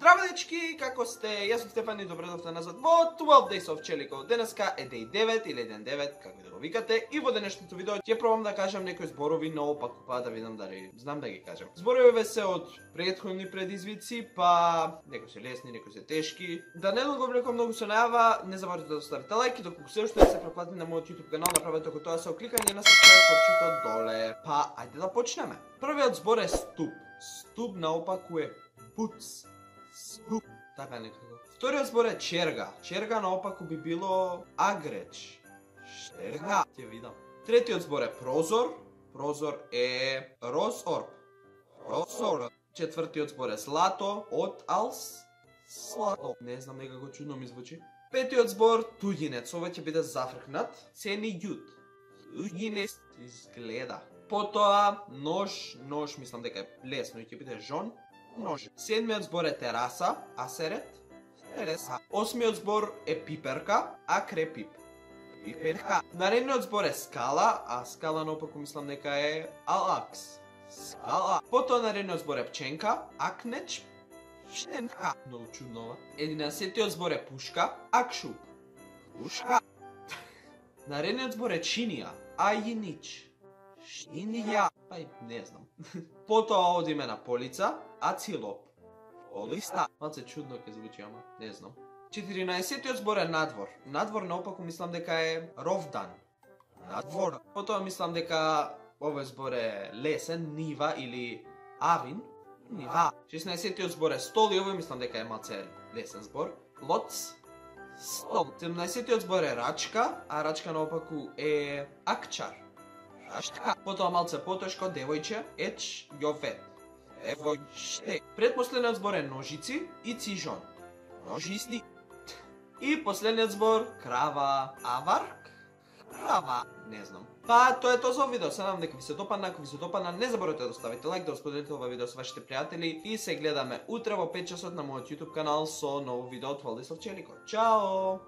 Здраво дечки, како сте? Јас сум Стефан и добре дојдовте назад во 12 Days of Челико. Денеска е Day 9 или Ден 9, како и да го викате. И во денешното видео ќе пробам да кажам некои зборови наопаку, па да видам дали знам да ги кажам. Зборовите се од претходни предизвици, па некои се лесни, некои се тешки. Да не го влекам многу со најава, не заборавајте да оставите лајк и доколку се уште не се претплатите на мојот YouTube канал, направете току тоа со кликање на subscribe копчето доле. Па ајде да почнеме. Првиот збор е ступ. Ступ наопаку е пуц. Ступ. Така некако. Вториот збор е черга. Черга наопаку би било агреч. Черга. Ќе видам. Третиот збор е прозор. Прозор е розорб. Розор. Четвртиот збор е злато. Од алс. Слато. Не знам, некако чудно ми звучи. Петиот збор туѓинец. Ова ќе биде зафркнат. Цени јуд. Туѓинец изгледа. Потоа нож. Нож мислам дека е лесно и ќе биде жон. Нож. Седмиот збор е тераса, асерет. Тереса. Осмиот збор е пиперка, акрепип. Пиперка. Наредниот збор е скала, а скала наопаку мислам дека е алакс. Скала. Потоа наредниот збор е пченка, акнеч. Пченка. Многу чудно ова. 11-тиот збор е пушка, акшуп. Пушка. Наредниот збор е чинија, ајинич. Шинија. Пај, не знам. Потоа одиме на полица, ацилоп. Полиста. Малце чудно ке звучи, ама не знам. 14-тиот збор е надвор. Надвор наопаку мислам дека е ровдан. Надвор. Потоа мислам дека овој збор е лесен, нива или авин. Нива. 16-тиот збор е стол и овој мислам дека е малце лесен збор. Лоц. Стол. 17-тиот збор е рачка, а рачка наопаку е акчар. Рачка. Потоа малце потешко, девојче, еч, јовет. Девојче. Предпоследниот збор е ножици и цижон. Ножици. И последниот збор, крава, аварк. Крава. Не знам. Па, тоа е тоа за видео. Се надам дека ви се допадна. Ако ви се допадна, не заборавајте да оставите лайк, да споделите ова видео со вашите пријатели и се гледаме утре во 5 часот на мојот YouTube канал со ново видео од 12 Days of Челико. Чао!